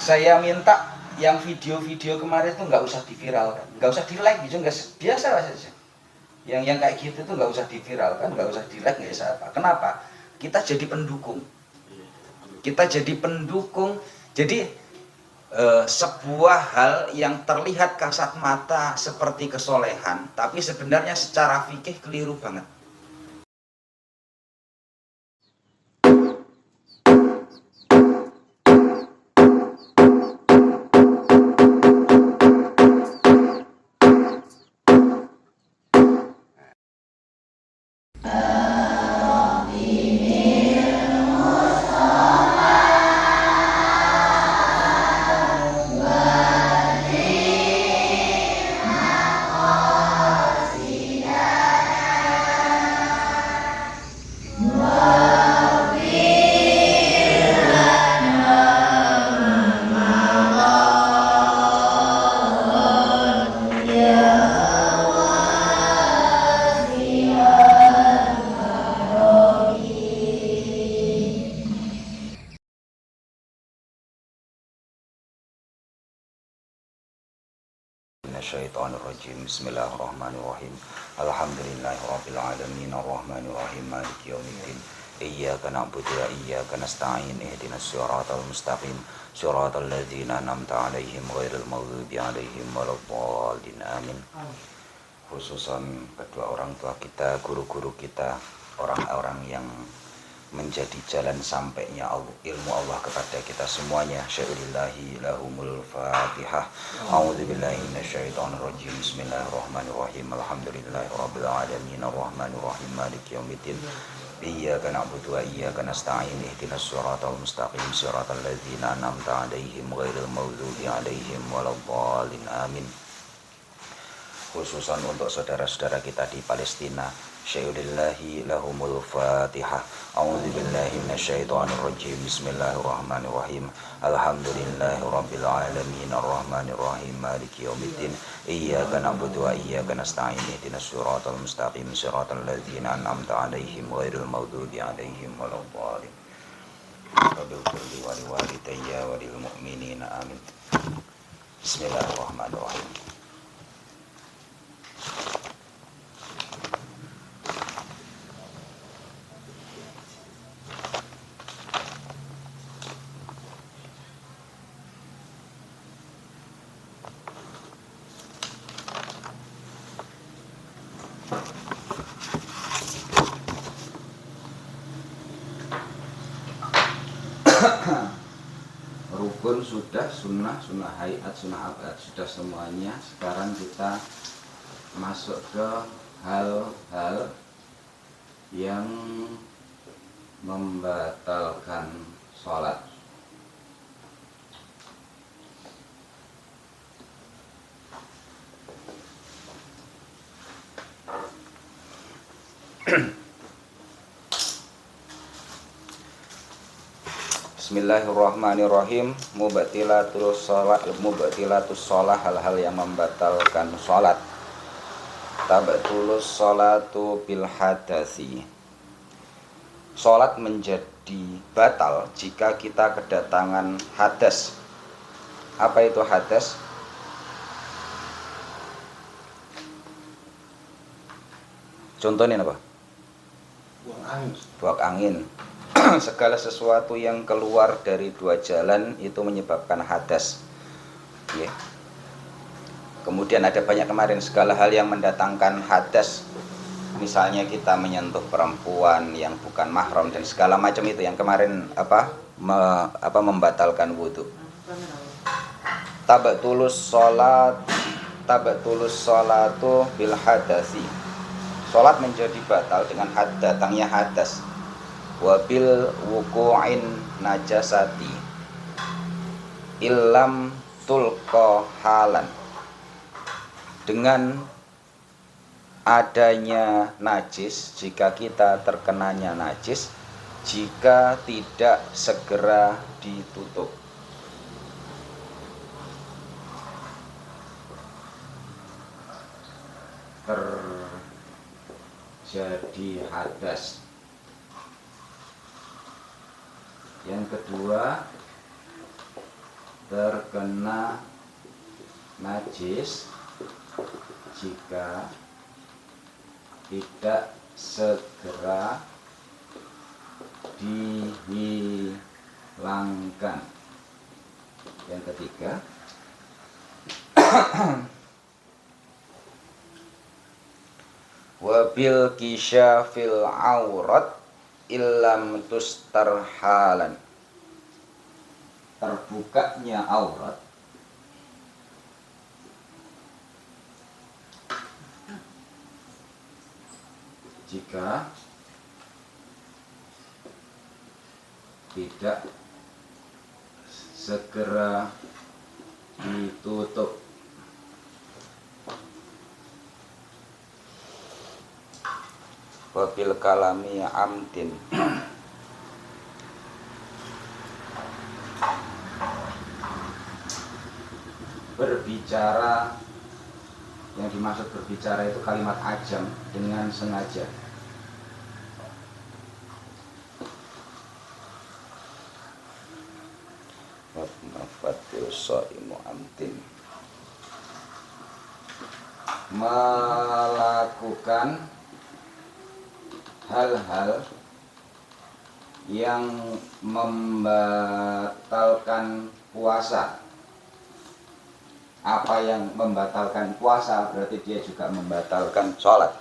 saya minta yang video-video kemarin itu nggak usah diviralkan, nggak usah di like gitu, nggak biasa saja. Yang kayak gitu tuh nggak usah diviralkan, nggak usah di like, nggak usah apa. Kenapa? Kita jadi pendukung. Kita jadi pendukung. Jadi sebuah hal yang terlihat kasat mata seperti kesolehan, tapi sebenarnya secara fikih keliru banget. Minasyaitonirrajim. Bismillahirrahmanirrahim. Alhamdulillahirabbil alamin arrahmanir rahim maliki yaumiddin. Iyyaka na'budu wa iyyaka nasta'in. Ihdinas siratal mustaqim. Siratal ladzina an'amta 'alaihim ghairil maghdubi 'alaihim waladdallin. Amin. Khususan kedua orang tua kita, guru-guru kita, orang-orang yang menjadi jalan sampainya ilmu Allah kepada kita semuanya. Syai'ulillahi lahumul fatihah. A'udzubillahi minasyaitonirrajim. Bismillahirrahmanirrahim. Alhamdulillahirabbil alamin arrahmanir rahim maliki yaumiddin. Iyyaka na'budu wa iyyaka nasta'in. Ihdinas siratal mustaqim. Siratal ladzina an'amta 'alaihim ghairil maghdubi 'alaihim waladdallin. Amin. Khususan untuk saudara-saudara kita di Palestina. Syai'ulillahi lahumul fatihah. A'udzubillahi minasyaitonirrajim. Bismillahirrahmanirrahim. Alhamdulillahirabbil alamin arrahmanir rahim maliki yaumiddin. Iyyaka na'budu wa iyyaka nasta'in. Ihdinas siratal mustaqim. Siratal ladzina an'amta 'alaihim ghairil maghdubi 'alaihim waladdallin. Rabbil firli wa liwalidayya wa lil mu'minina amin. Bismillahirrahmanirrahim. Rukun sudah, sunnah hayat, sunnah abad sudah semuanya. Sekarang kita masuk ke hal-hal yang membatalkan sholat. Bismillahirrahmanirrahim. Mubtilatus shalah, hal-hal yang membatalkan sholat. Tabatulus sholatu bil hadasi. Sholat menjadi batal jika kita kedatangan hadas. Apa itu hadas? Contohnya apa? Buang angin. Segala sesuatu yang keluar dari dua jalan itu menyebabkan hadas. Ya. Kemudian ada banyak kemarin segala hal yang mendatangkan hadas. Misalnya kita menyentuh perempuan yang bukan mahram dan segala macam itu yang kemarin membatalkan wudhu. Tabatulus sholatu bil hadasi. Sholat menjadi batal dengan datangnya hadas. Wabil wuku'in najasati illam tulqa halan, dengan adanya najis, jika kita terkenanya najis, jika tidak segera ditutup. Terjadi hadas. Yang kedua, terkena najis jika tidak segera dihilangkan. Yang ketiga, wabil kisyafil aurat illam tustarhalan. Terbukanya aurat jika tidak segera ditutup. Wabil kalami amdin, berbicara, yang dimaksud berbicara itu kalimat ajam dengan sengaja. Wafatil so'imu amdin, melakukan hal-hal yang membatalkan puasa. Apa yang membatalkan puasa berarti dia juga membatalkan sholat.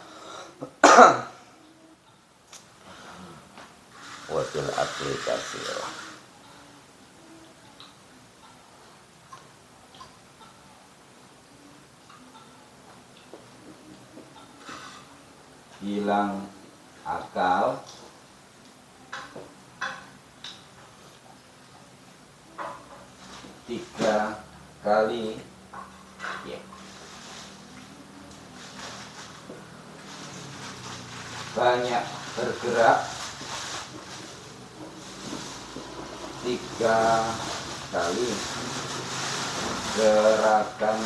Wabil aplikasi, hilang akal tiga kali, ya. Banyak bergerak tiga kali, gerakan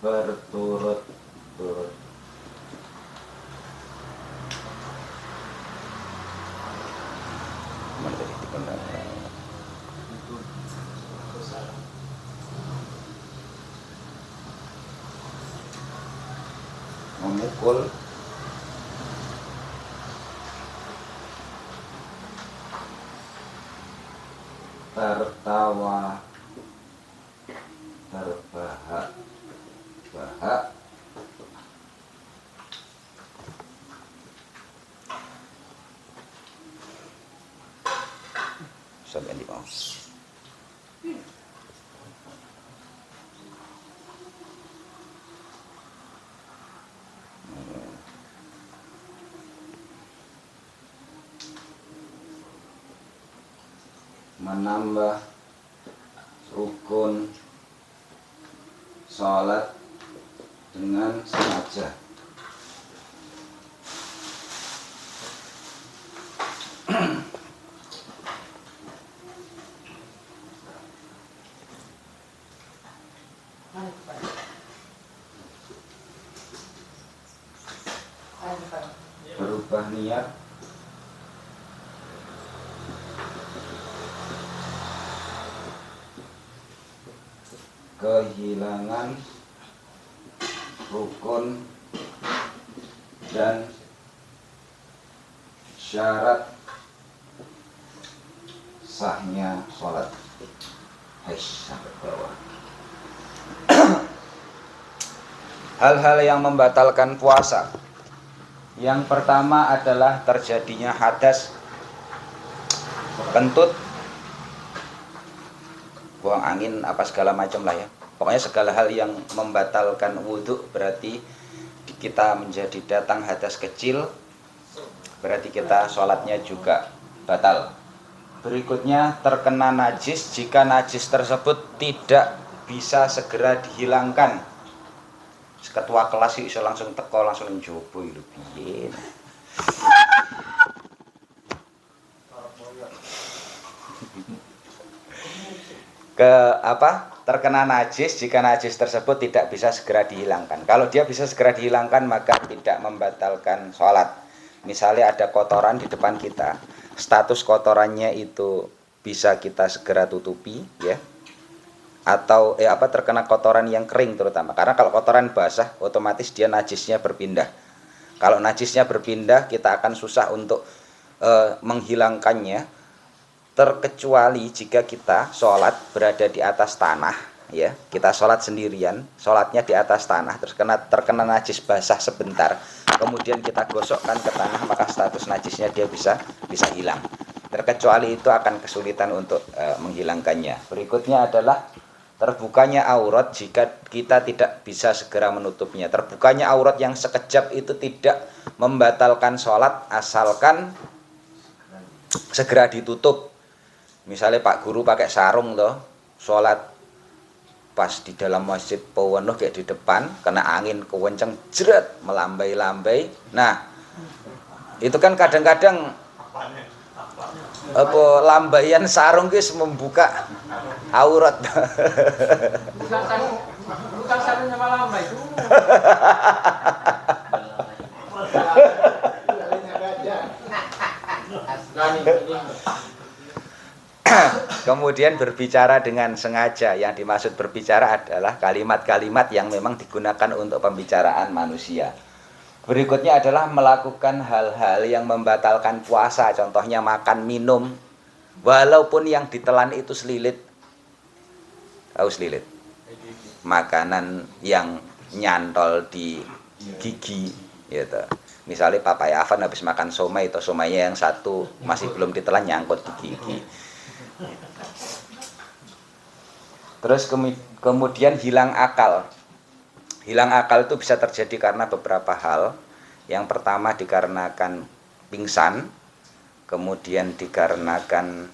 berturut-turut. Memukul tertawa terbahak-bahak sampai di bawah. Menambah rukun sholat dengan sengaja. Berubah niat kehilangan rukun dan syarat sahnya sholat. Sampai bawah. Hal-hal yang membatalkan puasa. Yang pertama adalah terjadinya hadas, kentut, buang angin, apa segala macam lah ya. Pokoknya segala hal yang membatalkan wudhu, berarti kita menjadi datang hadas kecil, berarti kita sholatnya juga batal. Berikutnya terkena najis, jika najis tersebut tidak bisa segera dihilangkan. Ketua kelas iso langsung teko langsung njobo lho piye. Terkena najis jika najis tersebut tidak bisa segera dihilangkan. Kalau dia bisa segera dihilangkan maka tidak membatalkan sholat. Misalnya ada kotoran di depan kita, status kotorannya itu bisa kita segera tutupi ya. Atau terkena kotoran yang kering terutama. Karena kalau kotoran basah otomatis dia najisnya berpindah. Kalau najisnya berpindah kita akan susah untuk menghilangkannya, terkecuali jika kita sholat berada di atas tanah ya. Kita sholat sendirian, sholatnya di atas tanah, terus terkena najis basah sebentar, kemudian kita gosokkan ke tanah, maka status najisnya dia bisa hilang. Terkecuali itu akan kesulitan untuk menghilangkannya. Berikutnya adalah terbukanya aurat jika kita tidak bisa segera menutupnya. Terbukanya aurat yang sekejap itu tidak membatalkan sholat asalkan segera ditutup. Misalnya Pak Guru pakai sarung toh, sholat pas di dalam masjid pewenuh kayak di depan, kena angin kewenceng jeret melambai-lambai. Nah, itu kan kadang-kadang lambaian sarung guys membuka aurat. Bukan sarungnya malah lambai itu. Kemudian berbicara dengan sengaja. Yang dimaksud berbicara adalah kalimat-kalimat yang memang digunakan untuk pembicaraan manusia. Berikutnya adalah melakukan hal-hal yang membatalkan puasa. Contohnya makan, minum, walaupun yang ditelan itu selilit. Tahu selilit? Makanan yang nyantol di gigi gitu. Misalnya Papa Yavan habis makan somai, atau somainya yang satu masih belum ditelan nyangkut di gigi. Terus kemudian hilang akal. Hilang akal itu bisa terjadi karena beberapa hal. Yang pertama dikarenakan pingsan, kemudian dikarenakan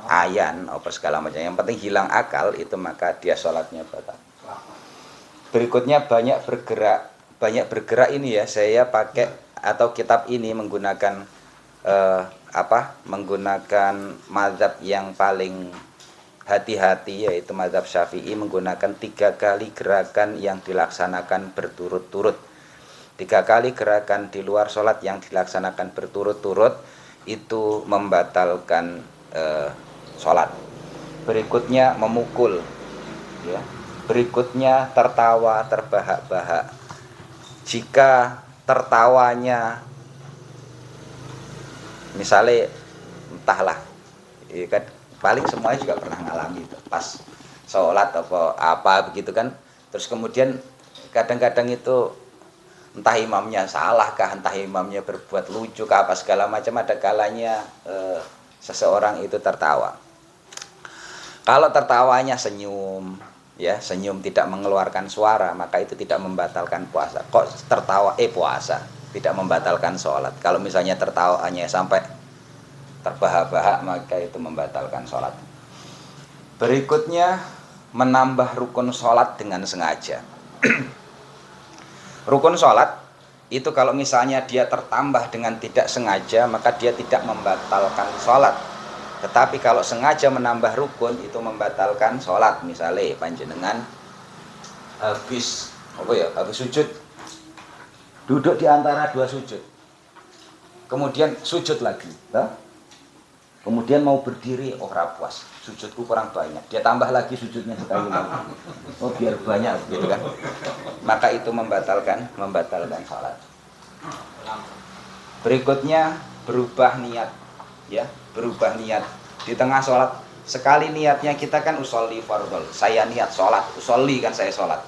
ayan, segala macam. Yang penting hilang akal itu maka dia sholatnya batal. Berikutnya banyak bergerak ini ya. Saya pakai atau kitab ini menggunakan menggunakan mazhab yang paling hati-hati, yaitu mazhab Syafi'i, menggunakan 3 kali gerakan yang dilaksanakan berturut-turut. 3 kali gerakan di luar sholat yang dilaksanakan berturut-turut itu membatalkan sholat. Berikutnya memukul ya. Berikutnya tertawa terbahak-bahak. Jika tertawanya misalnya entahlah ya kan, paling semuanya juga pernah ngalami itu pas sholat apa begitu kan. Terus kemudian kadang-kadang itu entah imamnya salah kah, entah imamnya berbuat lucu kah, apa segala macam, ada kalanya seseorang itu tertawa. Kalau tertawanya senyum ya, senyum tidak mengeluarkan suara, maka itu tidak membatalkan puasa. Kok tertawa puasa tidak membatalkan sholat. Kalau misalnya tertawanya sampai terbahak-bahak, maka itu membatalkan sholat. Berikutnya menambah rukun sholat dengan sengaja. Rukun sholat itu kalau misalnya dia tertambah dengan tidak sengaja, maka dia tidak membatalkan sholat. Tetapi kalau sengaja menambah rukun itu membatalkan sholat. Misalnya panjenengan habis sujud, duduk di antara 2 sujud, kemudian sujud lagi, kemudian mau berdiri, ora puas, sujudku kurang banyak, dia tambah lagi sujudnya sekali lagi, biar banyak gitu kan, maka itu membatalkan sholat. Berikutnya berubah niat ya, berubah niat di tengah sholat. Sekali niatnya kita kan usolli fardhol, saya niat sholat, usolli kan saya sholat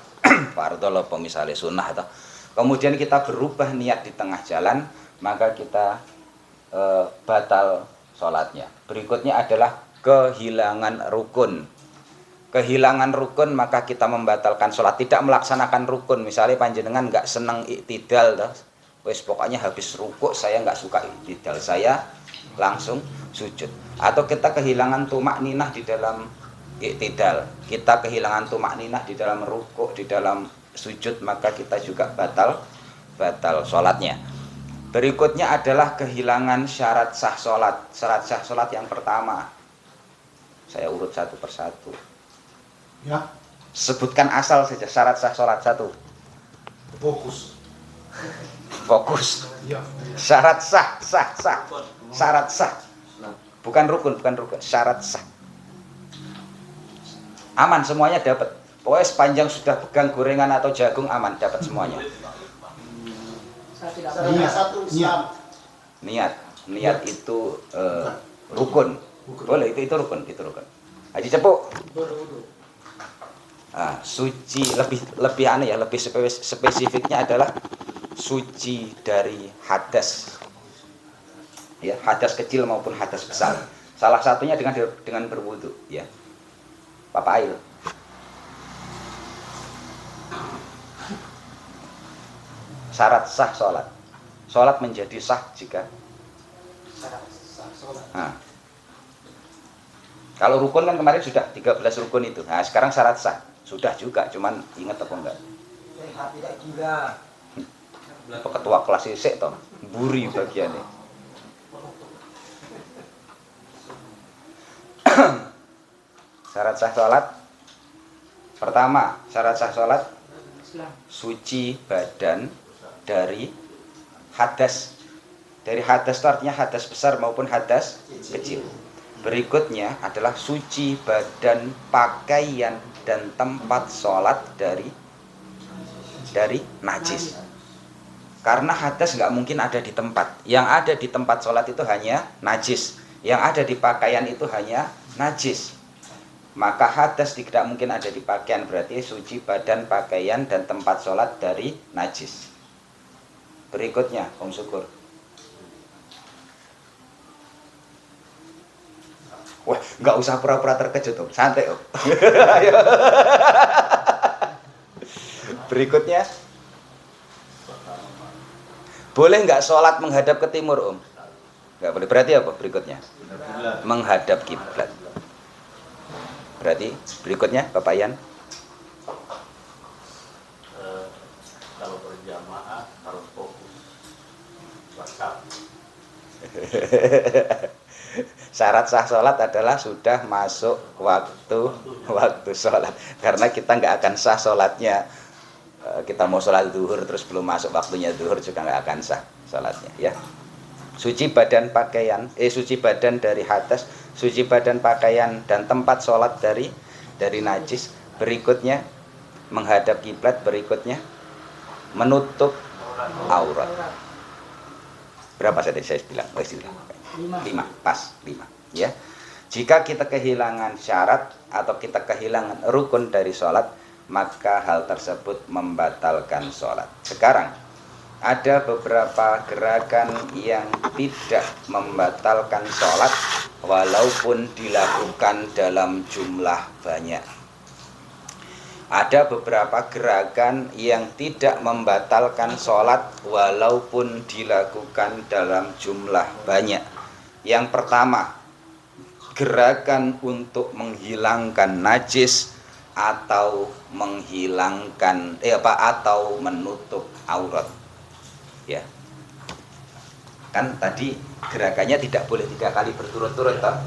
fardhol apa misalnya sunnah atau, kemudian kita berubah niat di tengah jalan, maka kita batal sholatnya. Berikutnya adalah kehilangan rukun. Kehilangan rukun maka kita membatalkan sholat, tidak melaksanakan rukun. Misalnya panjenengan nggak seneng iktidal, wes pokoknya habis rukuk saya nggak suka iktidal, saya langsung sujud. Atau kita kehilangan tumakninah di dalam iktidal, kita kehilangan tumakninah di dalam rukuk, di dalam sujud, maka kita juga batal sholatnya. Berikutnya adalah kehilangan syarat sah sholat. Syarat sah sholat yang pertama, saya urut satu persatu ya. Sebutkan asal saja syarat sah sholat. 1, fokus ya. Syarat sah syarat sah Bukan rukun, syarat sah. Aman semuanya dapat. Pokoknya sepanjang sudah pegang gorengan atau jagung aman, dapat semuanya. Niat itu rukun. Boleh itu rukun. Haji Cepuk. Suci lebih aneh ya, lebih spesifiknya adalah suci dari hadas. Ya, hadas kecil maupun hadas besar. Salah satunya dengan berwudu, ya. Papa air. Syarat sah sholat. Sholat menjadi sah jika kalau rukun kan kemarin sudah 13 rukun itu. Nah, sekarang syarat sah. Sudah juga, cuman ingat apa enggak? Tidak gila. Ketua kelas isik toh, buri bagiannya. Syarat sah sholat. Pertama, syarat sah sholat suci badan dari hadas. Dari hadas itu artinya hadas besar maupun hadas kecil. Berikutnya adalah suci badan, pakaian dan tempat sholat dari najis. Karena hadas nggak mungkin ada di tempat. Yang ada di tempat sholat itu hanya najis. Yang ada di pakaian itu hanya najis. Maka hadas tidak mungkin ada di pakaian, berarti suci badan, pakaian dan tempat sholat dari najis. Berikutnya, Om Syukur. Wah, nggak usah pura-pura terkejut, Om. Santai, Om. Berikutnya, boleh nggak sholat menghadap ke timur, Om? Nggak boleh. Berarti apa berikutnya? Menghadap kiblat. Berarti berikutnya, Bapak Ian. Kalau berjamaah harus fokus. WhatsApp. Syarat sah sholat adalah sudah masuk waktu sholat. Karena kita nggak akan sah sholatnya. Kita mau sholat zuhur terus belum masuk waktunya zuhur juga nggak akan sah sholatnya, ya. Suci badan pakaian, suci badan dari hadas, suci badan pakaian dan tempat sholat dari najis. Berikutnya menghadap kiblat. Berikutnya menutup aurat. Berapa saya bilang? 5, pas 5, ya. Jika kita kehilangan syarat atau kita kehilangan rukun dari sholat, maka hal tersebut membatalkan sholat. Sekarang ada beberapa gerakan yang tidak membatalkan sholat walaupun dilakukan dalam jumlah banyak. Ada beberapa gerakan yang tidak membatalkan sholat walaupun dilakukan dalam jumlah banyak. Yang pertama, gerakan untuk menghilangkan najis atau menghilangkan atau menutup aurat. Ya. Kan tadi gerakannya tidak boleh 3 kali berturut-turut toh.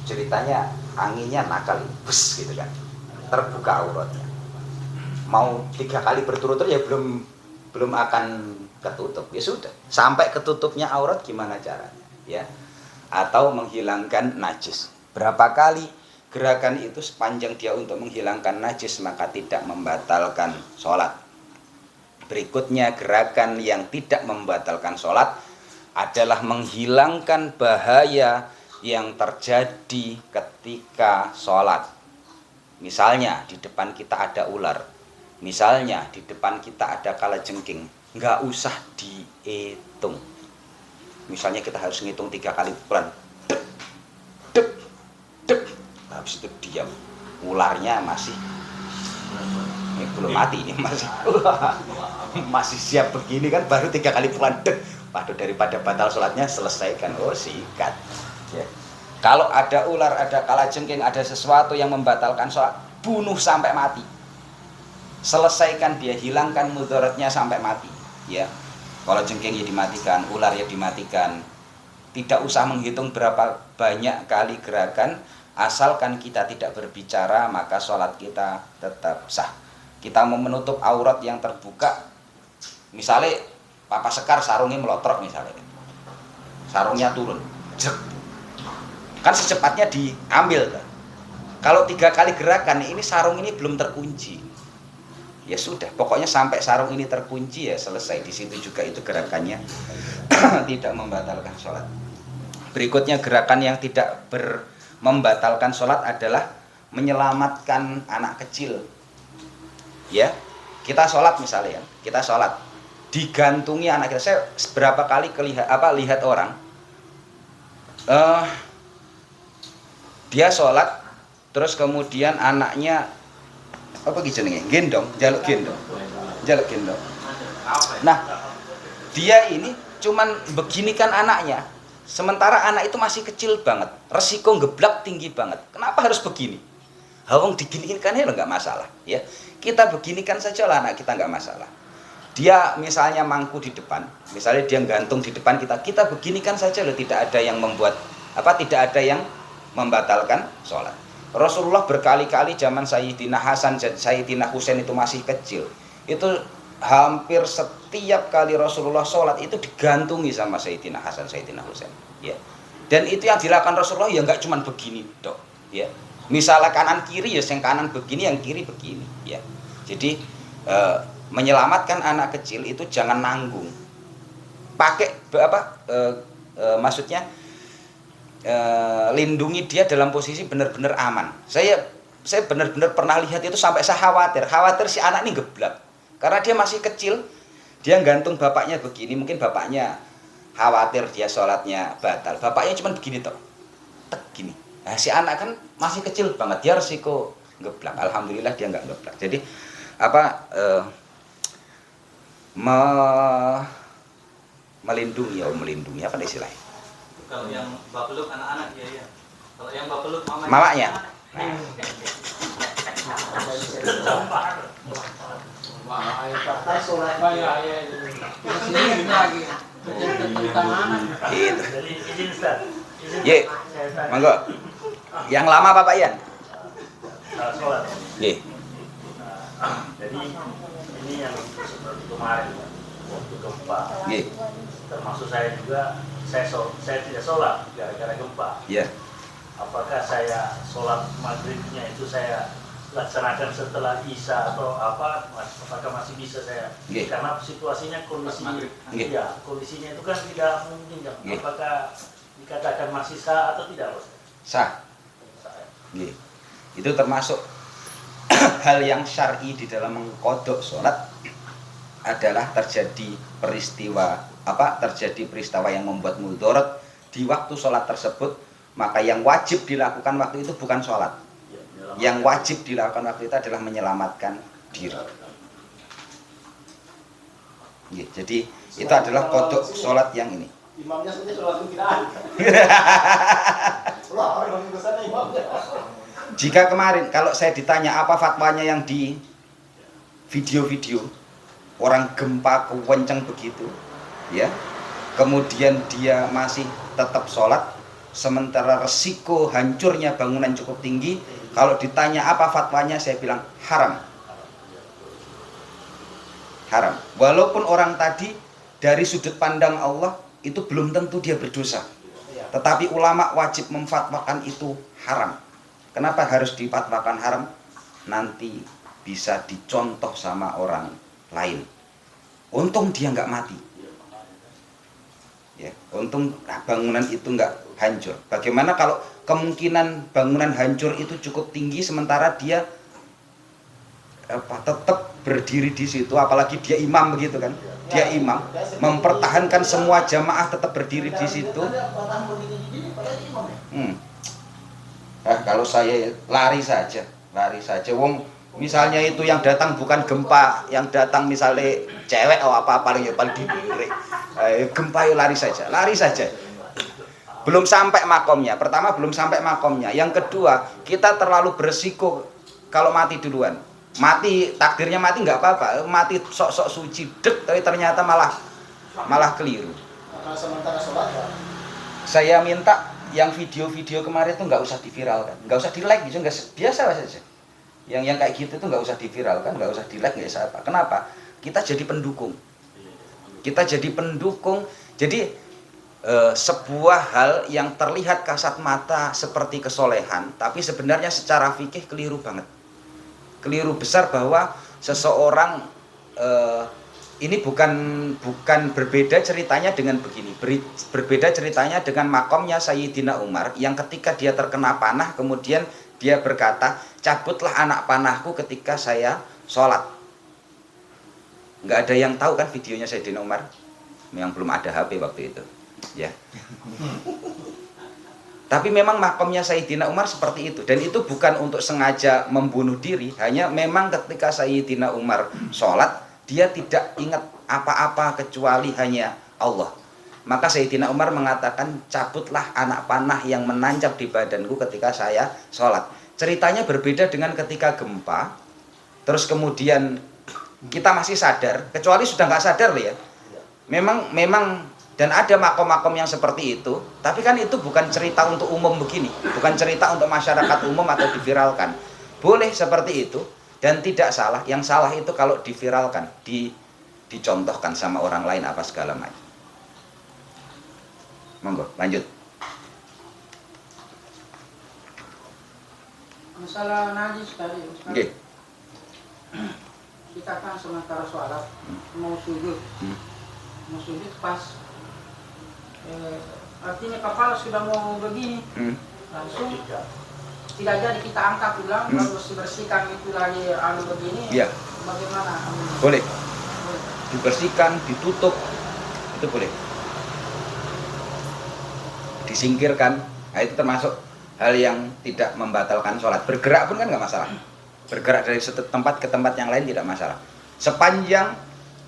Ceritanya anginnya nakal, bus gitu kan. Terbuka auratnya. Mau 3 kali berturut-turut ya belum akan ketutup. Ya sudah, sampai ketutupnya aurat gimana caranya, ya? Atau menghilangkan najis. Berapa kali gerakan itu sepanjang dia untuk menghilangkan najis maka tidak membatalkan sholat. Berikutnya gerakan yang tidak membatalkan sholat adalah menghilangkan bahaya yang terjadi ketika sholat. Misalnya di depan kita ada ular, misalnya di depan kita ada kalajengking, nggak usah dihitung. Misalnya kita harus ngitung 3 kali pukulan, habis itu diam, ularnya masih belum mati, masih siap begini kan, baru 3 kali pukulan, waduh, daripada batal sholatnya selesaikan, sikat, ya. Kalau ada ular, ada kalajengking, ada sesuatu yang membatalkan sholat, bunuh sampai mati, selesaikan dia, hilangkan mudaratnya sampai mati, ya. Kalajengking ya dimatikan, ular ya dimatikan, tidak usah menghitung berapa banyak kali gerakan. Asalkan kita tidak berbicara maka sholat kita tetap sah. Kita mau menutup aurat yang terbuka, misalnya Papa Sekar sarungnya melotrok misalnya, sarungnya turun, jek, kan secepatnya diambil kan. Kalau 3 kali gerakan ini sarung ini belum terkunci, ya sudah, pokoknya sampai sarung ini terkunci ya selesai. Di situ juga itu gerakannya tidak membatalkan sholat. Berikutnya gerakan yang tidak membatalkan sholat adalah menyelamatkan anak kecil. Ya, kita sholat misalnya, kita sholat digantungi anak kita. Saya berapa kali lihat orang, dia sholat terus kemudian anaknya apa jenenge jaluk gendong. Nah, dia ini cuman beginikan anaknya, sementara anak itu masih kecil banget, resiko geblak tinggi banget. Kenapa harus begini? Hawang diginikan ya nggak masalah, ya. Kita beginikan saja lah anak kita, nggak masalah. Dia misalnya mangku di depan, misalnya dia gantung di depan kita beginikan saja loh, tidak ada yang tidak ada yang membatalkan sholat. Rasulullah berkali-kali zaman Sayyidina Hasan, Sayyidina Husain itu masih kecil, itu hampir setiap kali Rasulullah sholat itu digantungi sama Sayyidina Hasan, Sayyidina Husain, ya. Dan itu yang dilakukan Rasulullah ya nggak cuma begini dok, ya. Misalnya kanan kiri ya, yang kanan begini, yang kiri begini, ya. Jadi menyelamatkan anak kecil itu jangan nanggung, pakai maksudnya lindungi dia dalam posisi benar-benar aman. Saya benar-benar pernah lihat itu sampai saya khawatir si anak ini geblak. Karena dia masih kecil, dia gantung bapaknya begini, mungkin bapaknya khawatir dia sholatnya batal. Bapaknya cuma begini toh, tek gini. Nah, si anak kan masih kecil banget, dia resiko geblak. Alhamdulillah dia nggak geblak. Jadi melindungi apa istilahnya? Kalau yang bapeluk anak-anak ya. Kalau yang bapeluk mamanya. Ye, monggo. Yang lama Bapak Ian. Sholat. Ye. Jadi ini yang seperti kemarin waktu gempa. Ye. Termasuk saya juga, saya tidak sholat gara-gara gempa. Ya. Apakah saya sholat maghribnya itu saya laksanakan setelah isya atau apa? Apakah masih bisa saya? Karena situasinya kondisinya itu kan tidak memungkinkan. Apakah dikatakan masih sah atau tidak? Sah. Itu termasuk hal yang syar'i di dalam mengkodok sholat adalah terjadi peristiwa yang membuat mudarat di waktu sholat tersebut, maka yang wajib dilakukan waktu itu bukan sholat. Yang wajib dilakukan waktu itu adalah menyelamatkan diri. Jadi itu adalah kodok sholat yang ini. Imamnya sebenarnya sholat kiraan. Jika kemarin kalau saya ditanya apa fatwanya yang di video-video orang gempa kencang begitu, ya, kemudian dia masih tetap sholat sementara resiko hancurnya bangunan cukup tinggi, kalau ditanya apa fatwanya saya bilang haram. Haram. Walaupun orang tadi dari sudut pandang Allah itu belum tentu dia berdosa, tetapi ulama wajib memfatwakan itu haram. Kenapa harus difatwakan haram? Nanti bisa dicontoh sama orang lain. Untung dia nggak mati, ya, untung bangunan itu nggak hancur. Bagaimana kalau kemungkinan bangunan hancur itu cukup tinggi sementara dia tetap berdiri di situ, apalagi dia imam begitu kan? Dia imam mempertahankan semua jamaah tetap berdiri di situ. Kalau saya lari saja. Wong misalnya itu yang datang bukan gempa, yang datang misalnya cewek atau apa paling dilirik. Gempa ya lari saja. Belum sampai makomnya. Pertama belum sampai makomnya. Yang kedua, kita terlalu beresiko kalau mati duluan. Mati takdirnya mati nggak apa-apa. Mati sok-sok suci dek, tapi ternyata malah keliru. Sementara sholat ya. Saya minta yang video-video kemarin itu nggak usah diviralkan, nggak usah di-like gitu, biasa saja. Yang kayak gitu tuh nggak usah diviralkan, nggak usah di-like, nggak usah apa. Kenapa? Kita jadi pendukung. Jadi sebuah hal yang terlihat kasat mata seperti kesolehan, tapi sebenarnya secara fikih keliru banget, keliru besar, bahwa seseorang ini bukan berbeda ceritanya dengan begini, berbeda ceritanya dengan makomnya Sayyidina Umar yang ketika dia terkena panah kemudian dia berkata, cabutlah anak panahku ketika saya sholat. Nggak ada yang tahu kan videonya Sayyidina Umar, yang belum ada HP waktu itu, ya. Tapi memang makomnya Sayyidina Umar seperti itu, dan itu bukan untuk sengaja membunuh diri, hanya memang ketika Sayyidina Umar sholat dia tidak ingat apa-apa kecuali hanya Allah. Maka Sayyidina Umar mengatakan, cabutlah anak panah yang menancap di badanku ketika saya sholat. Ceritanya berbeda dengan ketika gempa, terus kemudian kita masih sadar, kecuali sudah nggak sadar loh ya. Memang dan ada makom-makom yang seperti itu, tapi kan itu bukan cerita untuk umum begini, bukan cerita untuk masyarakat umum atau diviralkan. Boleh seperti itu dan tidak salah. Yang salah itu kalau diviralkan, dicontohkan sama orang lain apa segala macam. Monggo, lanjut. Masalah najis tadi, Ustaz. Nggih. Kita kan sementara sholat mau sujud, pas artinya kepala sudah mau begini, langsung tidak jadi kita angkat ulang, harus dibersihkan itu lagi begini. Iya. Bagaimana? Boleh. Dibersihkan, ditutup, itu boleh. Disingkirkan, nah itu termasuk hal yang tidak membatalkan sholat. Bergerak pun kan nggak masalah. Bergerak dari satu tempat ke tempat yang lain tidak masalah. Sepanjang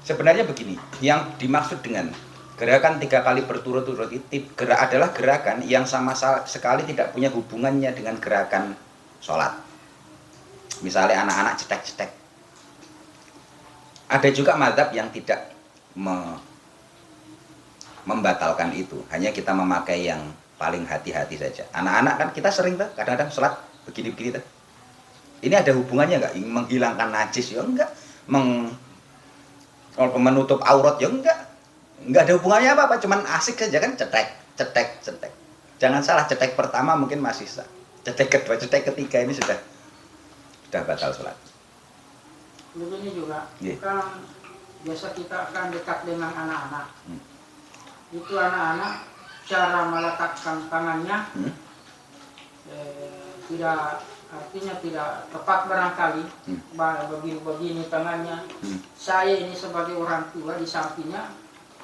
sebenarnya begini, yang dimaksud dengan gerakan 3 kali berturut-turut itu adalah gerakan yang sama sekali tidak punya hubungannya dengan gerakan sholat. Misalnya anak-anak cetek-cetek. Ada juga mazhab yang tidak membatalkan itu, hanya kita memakai yang paling hati-hati saja. Anak-anak kan kita sering tuh kadang-kadang sholat begini-begini tuh. Ini ada hubungannya nggak? Menghilangkan najis ya enggak, menutup aurat ya enggak ada hubungannya apa-apa, cuman asik saja kan, cetek. Jangan salah, cetek pertama mungkin masih sah, cetek kedua, cetek ketiga ini sudah batal sholat. Begini juga, kan biasa kita akan dekat dengan anak-anak. Itu anak-anak cara meletakkan tangannya tidak tepat barangkali, begini tangannya. Saya ini sebagai orang tua di sampingnya,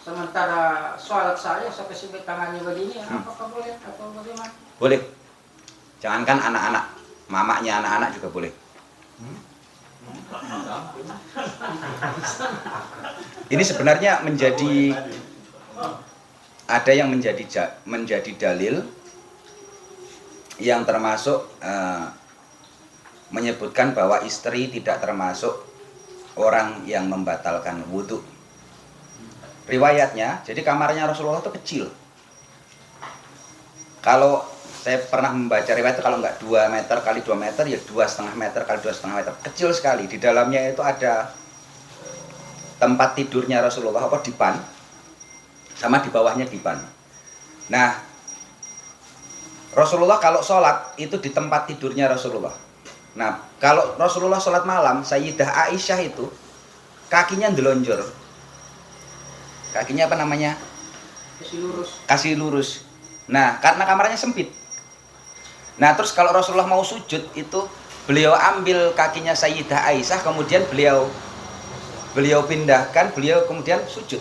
sementara sholat saya sampai tangannya begini, apakah boleh atau bagaimana? Boleh. Jangankan anak-anak, mamanya anak-anak juga boleh. Ini sebenarnya ada yang menjadi dalil yang termasuk menyebutkan bahwa istri tidak termasuk orang yang membatalkan wudhu. Riwayatnya, jadi kamarnya Rasulullah itu kecil. Kalau saya pernah membaca riwayat itu, kalau nggak 2 meter kali 2 meter, ya 2,5 meter kali 2,5 meter. Kecil sekali. Di dalamnya itu ada tempat tidurnya Rasulullah, dipan, sama di bawahnya dipan. Nah, Rasulullah kalau sholat itu di tempat tidurnya Rasulullah. Nah, kalau Rasulullah sholat malam, Sayyidah Aisyah itu kakinya ndelonjor. Kakinya apa namanya? Kasih lurus. Nah, karena kamarnya sempit. Nah, terus kalau Rasulullah mau sujud itu beliau ambil kakinya Sayyidah Aisyah, kemudian beliau pindahkan, beliau kemudian sujud.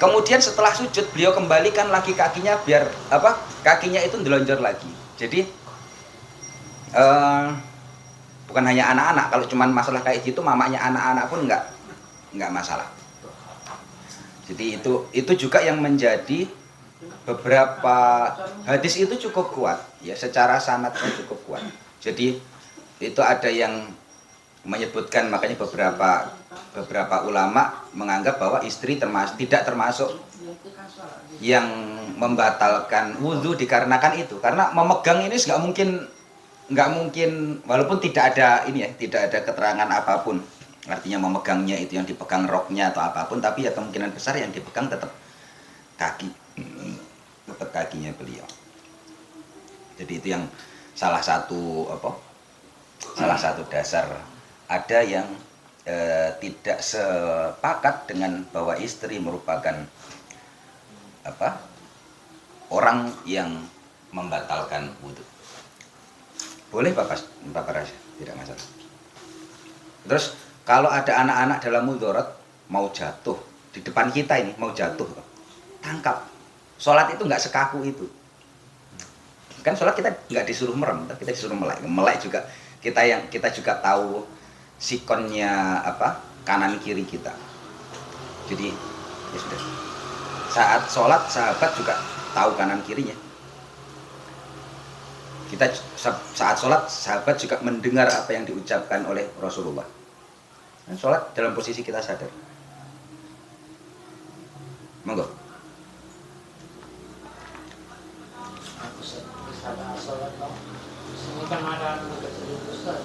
Kemudian setelah sujud beliau kembalikan lagi kakinya biar kakinya itu ndelonjor lagi. Jadi bukan hanya anak-anak, kalau cuman masalah kayak gitu mamanya anak-anak pun nggak masalah. Jadi itu juga yang menjadi beberapa hadis itu cukup kuat ya, secara sanadnya cukup kuat. Jadi itu ada yang menyebutkan, makanya beberapa ulama menganggap bahwa istri tidak termasuk yang membatalkan wudhu dikarenakan itu, karena memegang ini nggak mungkin walaupun tidak ada keterangan apapun, artinya memegangnya itu yang dipegang roknya atau apapun, tapi ya kemungkinan besar yang dipegang tetap kaki. tetap kakinya beliau. Jadi itu yang salah satu dasar. Ada yang tidak sepakat dengan bahwa istri merupakan orang yang membatalkan wudhu. Boleh Bapak Raja, tidak masalah. Terus kalau ada anak-anak dalam mudharat mau jatuh di depan kita ini, mau jatuh, tangkap. Sholat itu nggak sekaku itu. Kan sholat kita nggak disuruh merem, tapi kita disuruh melek. Melek juga kita juga tahu sikonnya kanan kiri kita. Jadi ya sudah. Saat sholat sahabat juga tahu kanan kirinya. Kita saat sholat sahabat juga mendengar apa yang diucapkan oleh Rasulullah. Dan sholat dalam posisi kita sadar. Monggo. Ini kan ada anak kecil Ustaz.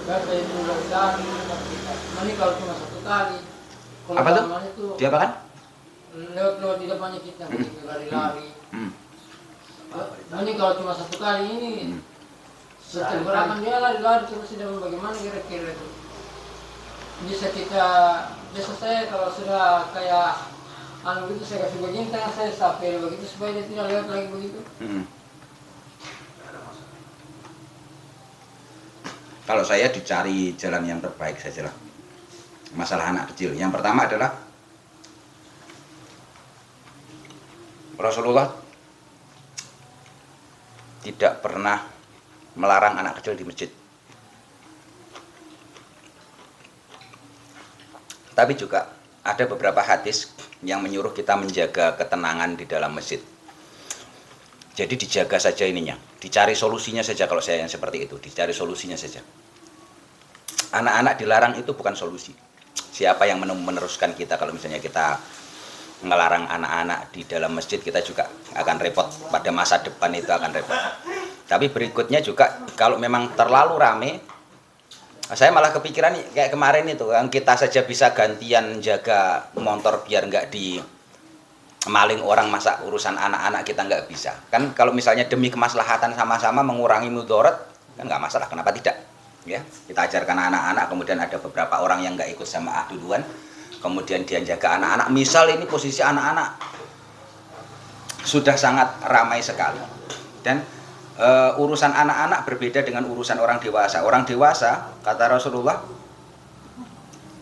Saya mulai dari ini kalau cuma satu kali. Apa tuh? Dia apa kan? Lewat di depannya kita lari-lari. Ini kalau cuma satu kali ini setelah gerakan dia lari-lari terus sudah bagaimana kira-kira itu? Biasa saya kalau sudah kayak begitu saya kasih begini tangan saya sampai begitu supaya dia tidak lewat lagi begitu. Kalau saya dicari jalan yang terbaik sajalah. Masalah anak kecil. Yang pertama adalah Rasulullah tidak pernah melarang anak kecil di masjid. Tapi juga ada beberapa hadis yang menyuruh kita menjaga ketenangan di dalam masjid. Jadi dijaga saja ininya, dicari solusinya saja. Kalau saya yang seperti itu, dicari solusinya saja. Anak-anak dilarang itu bukan solusi. Siapa yang meneruskan kita kalau misalnya kita ngelarang anak-anak di dalam masjid, kita juga akan repot. Pada masa depan itu akan repot. Tapi berikutnya juga kalau memang terlalu rame, saya malah kepikiran kayak kemarin itu, yang kita saja bisa gantian jaga motor biar nggak di maling orang, masa urusan anak-anak kita nggak bisa. Kan kalau misalnya demi kemaslahatan sama-sama mengurangi mudarat, kan nggak masalah, kenapa tidak? Ya, kita ajarkan anak-anak, kemudian ada beberapa orang yang nggak ikut sama duluan, kemudian dia jaga anak-anak. Misal ini posisi anak-anak sudah sangat ramai sekali, dan urusan anak-anak berbeda dengan urusan orang dewasa. Orang dewasa, kata Rasulullah,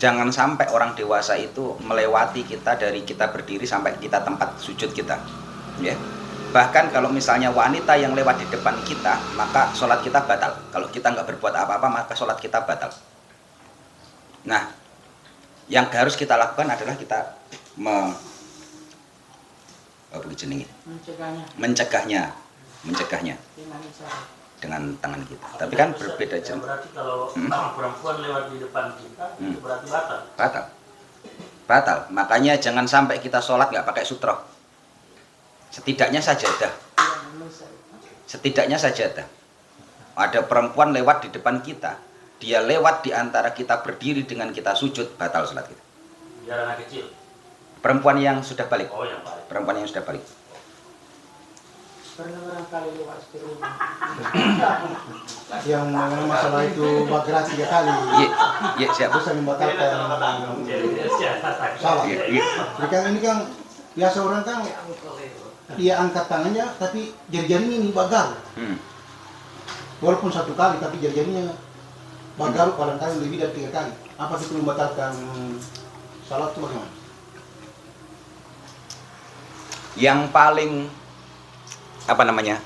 jangan sampai orang dewasa itu melewati kita dari kita berdiri sampai kita tempat sujud kita. Ya. Bahkan kalau misalnya wanita yang lewat di depan kita, maka sholat kita batal. Kalau kita nggak berbuat apa-apa, maka sholat kita batal. Nah, yang harus kita lakukan adalah kita mencegahnya dengan tangan kita. Tapi kan berbeda jenis. Berarti kalau perempuan lewat di depan kita, itu berarti batal. Batal. Makanya jangan sampai kita sholat nggak pakai sutroh. Setidaknya sajadah. Ada perempuan lewat di depan kita, dia lewat di antara kita berdiri dengan kita sujud, batal sholat kita. Biar anak kecil. Perempuan yang sudah balik. Oh, yang balik. Perempuan yang sudah balik. Pernah barangkali lewat di rumah. Yang masalah itu bagrat 3 kali. Iya, siap. Bisa membatalkan salah. Iya. Jadi kan ini kan biasa orang kan dia angkat tangannya tapi jari-jarinya ini bagal. Walaupun 1 kali tapi jari-jarinya bagal kadang-kadang lebih dari 3 kali. Apa itu membatalkan salat itu bagaimana? Yang paling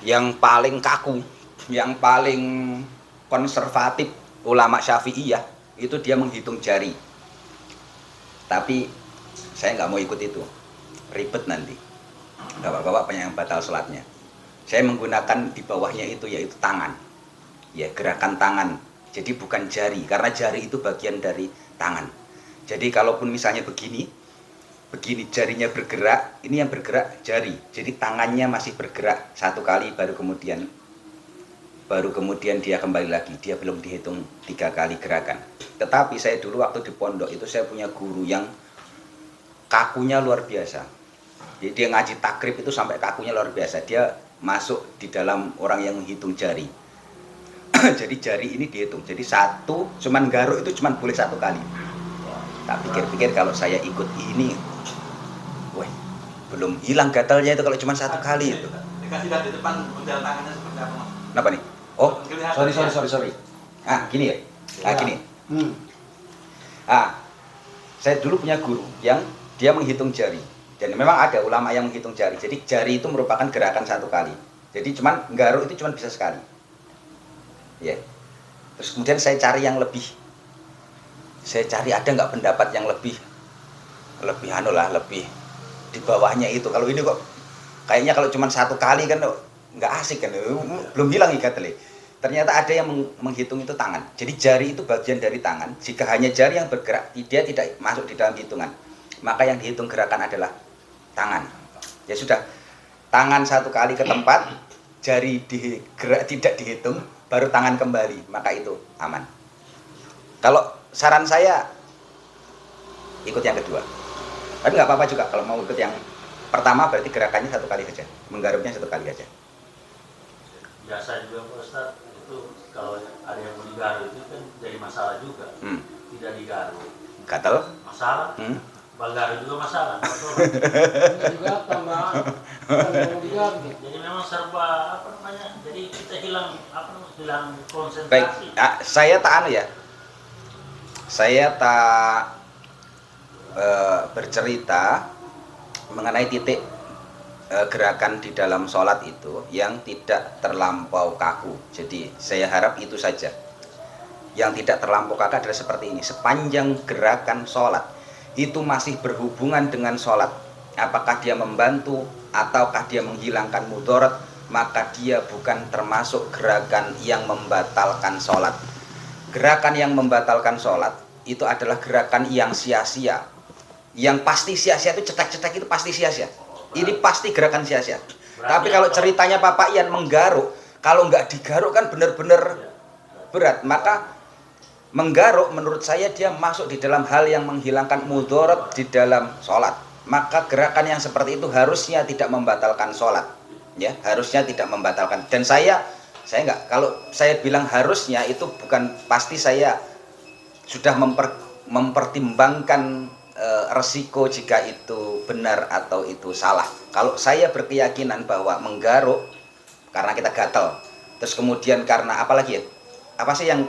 yang paling kaku, yang paling konservatif ulama Syafi'iyah itu dia menghitung jari. Tapi saya nggak mau ikut itu, ribet nanti. Bapak-bapak yang batal sholatnya. Saya menggunakan di bawahnya itu yaitu tangan, ya, gerakan tangan. Jadi bukan jari, karena jari itu bagian dari tangan. Jadi kalaupun misalnya begini jarinya bergerak, ini yang bergerak jari. Jadi tangannya masih bergerak 1 kali, baru kemudian dia kembali lagi. Dia belum dihitung 3 kali gerakan. Tetapi saya dulu waktu di pondok itu saya punya guru yang kakunya luar biasa. Dia ngaji takrib itu sampai kakunya luar biasa. Dia masuk di dalam orang yang menghitung jari. Jadi jari ini dihitung. Jadi satu, cuman garuk itu cuman boleh 1 kali. Tak pikir-pikir kalau saya ikut ini, wah, belum hilang gatalnya itu kalau cuma 1 kali itu. Dikasih lihat di depan model tangannya seperti apa, Mas? Kenapa nih? Oh, sorry. Ah, gini ya. Ah, gini. Saya dulu punya guru yang dia menghitung jari. Dan memang ada ulama yang menghitung jari. Jadi jari itu merupakan gerakan 1 kali. Jadi cuman garuk itu cuman bisa sekali. Ya. Terus kemudian saya cari yang lebih. Saya cari ada nggak pendapat yang lebih di bawahnya itu. Kalau ini kok kayaknya kalau cuman 1 kali kan nggak asik kan. Belum hilang gatalnya. Ternyata ada yang menghitung itu tangan. Jadi jari itu bagian dari tangan. Jika hanya jari yang bergerak, dia tidak masuk di dalam hitungan. Maka yang dihitung gerakan adalah tangan. Ya sudah, tangan 1 kali ke tempat, jari tidak dihitung, baru tangan kembali, maka itu aman. Kalau saran saya, ikut yang kedua. Tapi nggak apa-apa juga kalau mau ikut yang pertama, berarti gerakannya 1 kali saja, menggaruknya 1 kali saja. Biasa juga Pak Ustadz, itu kalau ada yang mau digaruk itu kan jadi masalah juga. Tidak digaruk. Gatal? Masalah. Banggar juga masalah. juga tambah Jadi memang serba jadi kita hilang konsentrasi. Baik, saya tak bercerita mengenai titik gerakan di dalam sholat itu yang tidak terlampau kaku. Jadi saya harap itu saja. Yang tidak terlampau kaku adalah seperti ini. Sepanjang gerakan sholat itu masih berhubungan dengan sholat, apakah dia membantu ataukah dia menghilangkan mudarat, maka dia bukan termasuk gerakan yang membatalkan sholat. Gerakan yang membatalkan sholat itu adalah gerakan yang sia-sia. Yang pasti sia-sia itu cetek-cetek itu pasti sia-sia. Ini pasti gerakan sia-sia. Tapi kalau ceritanya Bapak Ian menggaruk, kalau nggak digaruk kan benar-benar berat. Maka menggaruk menurut saya dia masuk di dalam hal yang menghilangkan mudarat di dalam sholat. Maka gerakan yang seperti itu harusnya tidak membatalkan sholat. Ya, harusnya tidak membatalkan. Dan saya nggak, kalau saya bilang harusnya itu bukan pasti, saya sudah mempertimbangkan resiko jika itu benar atau itu salah. Kalau saya berkeyakinan bahwa menggaruk karena kita gatal, terus kemudian karena apalagi ya, apa sih yang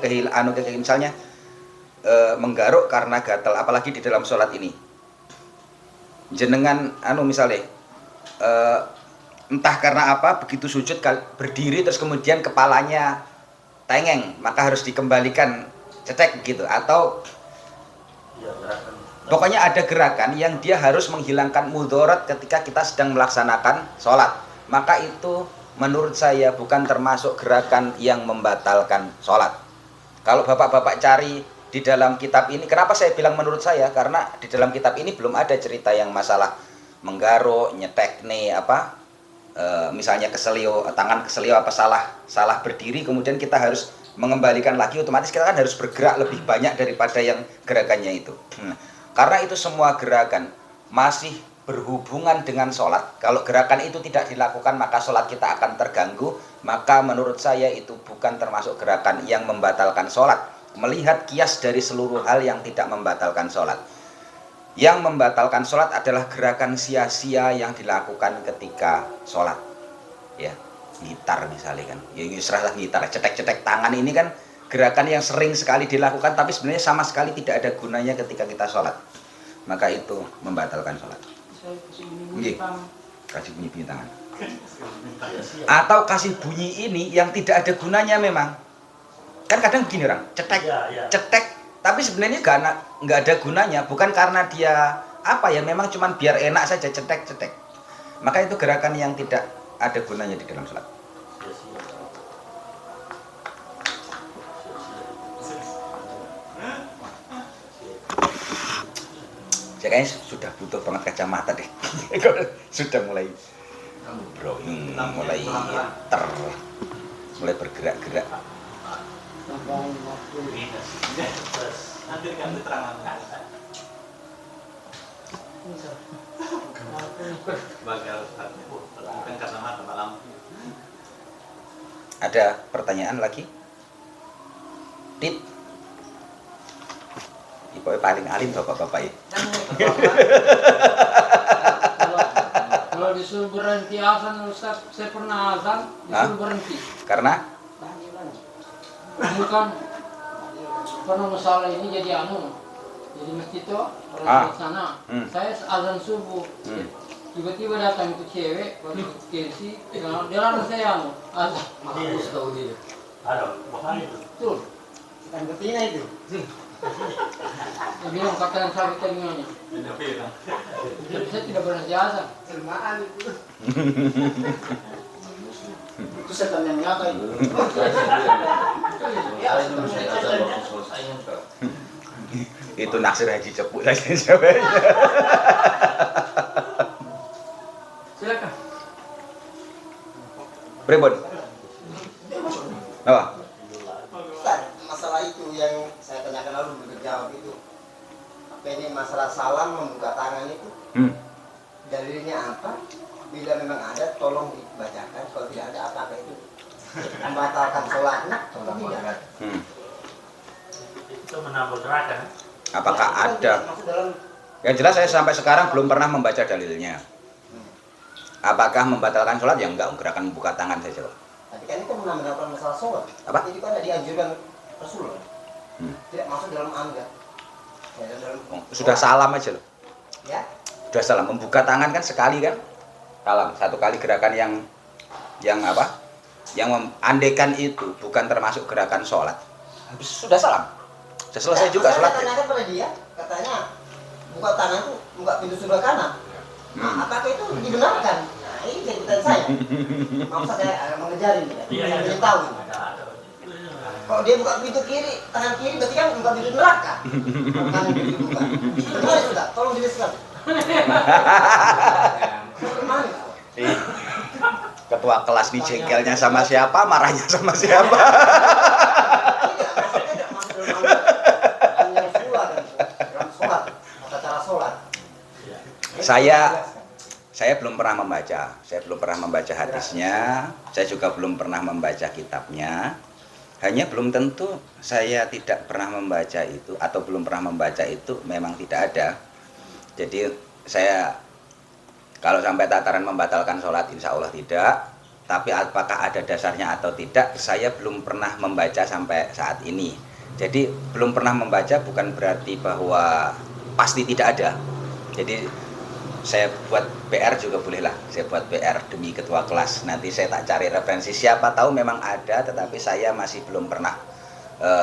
misalnya menggaruk karena gatal, apalagi di dalam sholat ini jenengan misalnya entah karena apa begitu sujud berdiri terus kemudian kepalanya tengeng, maka harus dikembalikan cetek begitu, atau pokoknya ada gerakan yang dia harus menghilangkan mudarat ketika kita sedang melaksanakan sholat, maka itu menurut saya bukan termasuk gerakan yang membatalkan sholat. Kalau bapak-bapak cari di dalam kitab ini, kenapa saya bilang menurut saya? Karena di dalam kitab ini belum ada cerita yang masalah menggaruk, nyetekne, misalnya keselio, tangan keselio salah berdiri, kemudian kita harus mengembalikan lagi, otomatis kita kan harus bergerak lebih banyak daripada yang gerakannya itu. Karena itu semua gerakan masih berhubungan dengan sholat. Kalau gerakan itu tidak dilakukan maka sholat kita akan terganggu. Maka menurut saya itu bukan termasuk gerakan yang membatalkan sholat. Melihat kias dari seluruh hal yang tidak membatalkan sholat. Yang membatalkan sholat adalah gerakan sia-sia yang dilakukan ketika sholat. Ya, gitar misalnya kan. Ya serasa gitar, cetek-cetek tangan ini kan gerakan yang sering sekali dilakukan tapi sebenarnya sama sekali tidak ada gunanya ketika kita sholat. Maka itu membatalkan sholat. Kasih bunyi tangan. Atau kasih bunyi ini yang tidak ada gunanya memang. Kan kadang begini orang, cetek, tapi sebenarnya nggak ada gunanya. Bukan karena dia memang cuman biar enak saja cetek. Maka itu gerakan yang tidak ada gunanya di dalam sholat. Saya kayaknya sudah butuh banget kacamata deh. Sudah mulai mulai bergerak-gerak. Nanti kan diterangkan. Bagal bukan karena mata malam. Ada pertanyaan lagi? Dit. Ibu paling alim bapak-bapak ya. Kalau disuruh berhenti azan Ustaz, saya pernah azan disuruh berhenti. Karena Bukan karena masalah ini jadi jadi masjid itu orang di sana. Saya azan subuh, tiba-tiba datang itu cewek, waktu Kelsi, dia langsung saya azan. Mampus tahu dia. Ada bahaya itu. Betul. Kan betina itu. Dia bilang katakan sabit telinganya. Jadi saya tidak berhenti azan. Kelemahan itu. Itu setan yang nyata itu. itu naksir haji cepuk saja cewek. Silakan. Pribon. Apa? Ustaz, masalah itu yang saya tanyakan lalu belum terjawab itu. Apa ini masalah salam membuka tangan itu? Dalilnya apa? Bila memang ada, tolong dibacakan. Kalau tidak ada, apakah itu membatalkan sholatnya atau tidak? Itu menambah neraka. Apakah ada? Masuk dalam Yang jelas saya sampai sekarang belum pernah membaca dalilnya. Apakah membatalkan sholat? Ya enggak, gerakan membuka tangan saja. tapi kan itu menambahkan masalah sholat. Apa? Itu kan ada dianjurkan Rasulullah. Tidak masuk dalam angga. Ya, dalam Sudah salam aja loh. Ya, Sudah salam. Membuka tangan kan sekali kan? Salam. Satu kali gerakan yang apa? Yang andekan itu bukan termasuk gerakan sholat. Habis sudah salam. Sudah selesai juga saya sholat. tanyakan pada dia, katanya buka tangan itu buka pintu surga kanan. Nah, apakah itu dibenarkan? Nah, ini jadi pertanyaan saya. Maksud saya mengejar ini. Iya, Saya ingin tahu. Ada. Kalau dia buka pintu kiri, tangan kiri berarti kan buka pintu neraka. Tangan kiri buka. Gimana sudah? Tolong jelaskan. Gimana? Ketua kelas di jengkelnya sama siapa, marahnya sama siapa. Tidak, maksudnya tidak masuk dalam yang sholat dan dalam sholat, tata cara sholat. Saya belum pernah membaca. Saya belum pernah membaca hadisnya. Saya juga belum pernah membaca kitabnya. Hanya belum tentu saya tidak pernah membaca itu atau belum pernah membaca itu memang tidak ada. Jadi saya kalau sampai tataran membatalkan sholat insya Allah tidak. Tapi apakah ada dasarnya atau tidak, saya belum pernah membaca sampai saat ini. Jadi belum pernah membaca bukan berarti bahwa pasti tidak ada. Jadi saya buat PR juga bolehlah. Saya buat PR demi ketua kelas. Nanti saya tak cari referensi, siapa tahu memang ada, tetapi saya masih belum pernah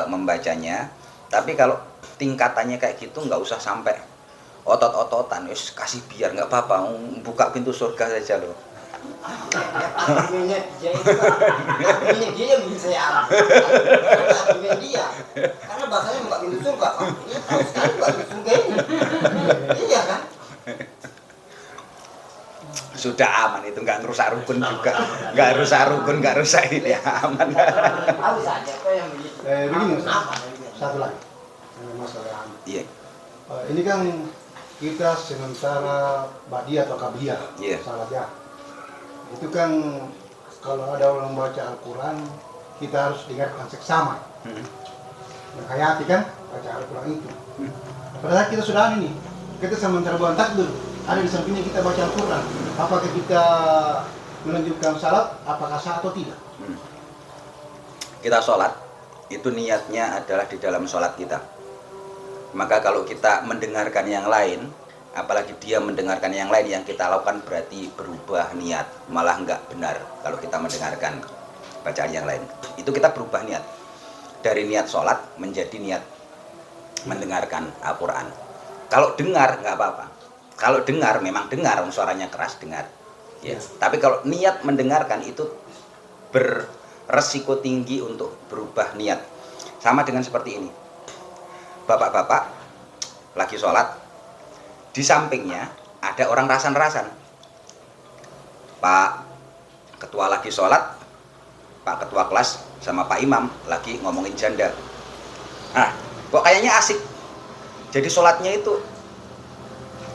membacanya. Tapi kalau tingkatannya kayak gitu nggak usah sampai otot-ototan, wis kasih biar nggak apa-apa, buka pintu surga saja loh. Argumennya dia itu yang bikin saya aneh. Argumen dia, karena bahasanya buka pintu surga. Ini tahu sekali buka pintu surga ini. Iya kan? Sudah aman itu, nggak ngerusak rukun juga, nggak rusak rukun, nggak rusak ini, aman. Tahu saja kok yang begitu. Begini Ustaz, Kenapa? satu lagi masalah Iya. ini kan kita sementara Ba'diyah atau Qabliyah, Iya. salat ya. Itu kan kalau ada orang baca Al-Quran, kita harus dengarkan seksama. Menghayati kan baca Al-Quran itu. Pada saat kita sudah ini, kita sementara buat takbir, ada di sampingnya kita baca Al-Quran. Apakah kita menunjukkan salat, apakah sah atau tidak? Kita sholat, itu niatnya adalah di dalam sholat kita. Maka kalau kita mendengarkan yang lain, apalagi dia mendengarkan yang lain, yang kita lakukan berarti berubah niat, malah nggak benar kalau kita mendengarkan bacaan yang lain. Itu kita berubah niat dari niat sholat menjadi niat mendengarkan Al-Quran. Kalau dengar nggak apa-apa. Kalau dengar memang dengar, suaranya keras dengar. Ya. Tapi kalau niat mendengarkan itu beresiko tinggi untuk berubah niat. Sama dengan seperti ini. Bapak-bapak lagi sholat, di sampingnya ada orang rasan-rasan. Pak ketua lagi sholat, Pak ketua kelas sama Pak imam lagi ngomongin janda. Nah, kok kayaknya asik. Jadi sholatnya itu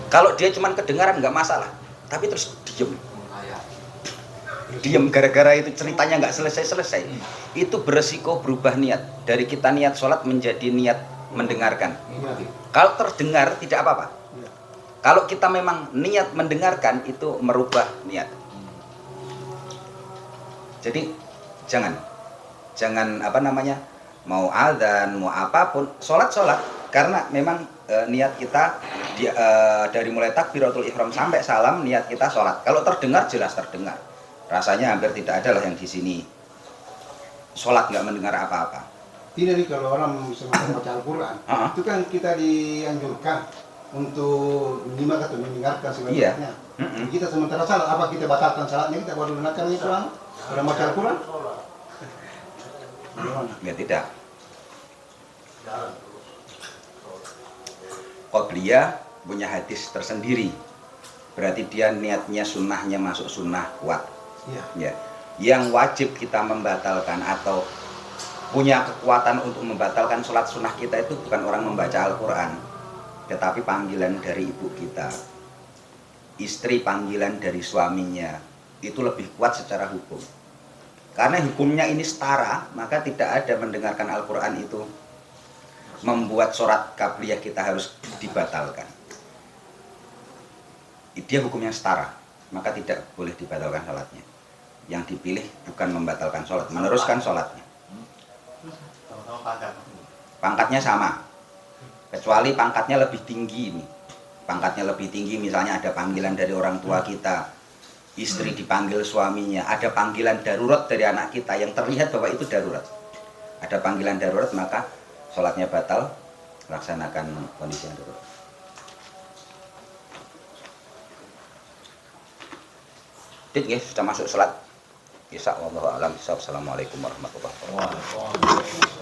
kalau dia cuma kedengaran nggak masalah. tapi terus diem gara-gara itu ceritanya nggak selesai-selesai, itu beresiko berubah niat dari kita niat sholat menjadi niat mendengarkan. Kalau terdengar tidak apa-apa. Kalau kita memang niat mendengarkan itu merubah niat. Jadi jangan mau adzan mau apapun sholat karena memang niat kita dari mulai takbiratul ihram sampai salam niat kita sholat. Kalau terdengar jelas terdengar. Rasanya hampir tidak ada lah yang di sini sholat nggak mendengar apa-apa. Tidak nih, kalau orang misalnya baca Al-Quran, itu kan kita dianjurkan untuk menyimak atau mendengarkan sebenarnya. Kita sementara salat, apa kita batalkan salatnya, kita baru mendengarkan Al-Quran? Sudah baca Al-Quran? Ya tidak. Qobliyah punya hadis tersendiri. Berarti dia niatnya sunnahnya masuk sunnah kuat. Ya. Yang wajib kita membatalkan atau punya kekuatan untuk membatalkan sholat sunnah kita itu bukan orang membaca Al-Quran, tetapi panggilan dari ibu kita, istri panggilan dari suaminya, itu lebih kuat secara hukum. Karena hukumnya ini setara, maka tidak ada mendengarkan Al-Quran itu membuat sholat qabliyah kita harus dibatalkan. Dia hukumnya setara, maka tidak boleh dibatalkan sholatnya. Yang dipilih bukan membatalkan sholat, meneruskan sholatnya. Pangkatnya sama, kecuali pangkatnya lebih tinggi ini. Pangkatnya lebih tinggi, misalnya ada panggilan dari orang tua kita, istri dipanggil suaminya, ada panggilan darurat dari anak kita yang terlihat bahwa itu darurat. Ada panggilan darurat, maka sholatnya batal, laksanakan kondisi yang darurat. Sudah masuk sholat Isya. Wallahu a'lam. Assalamualaikum warahmatullahi wabarakatuh.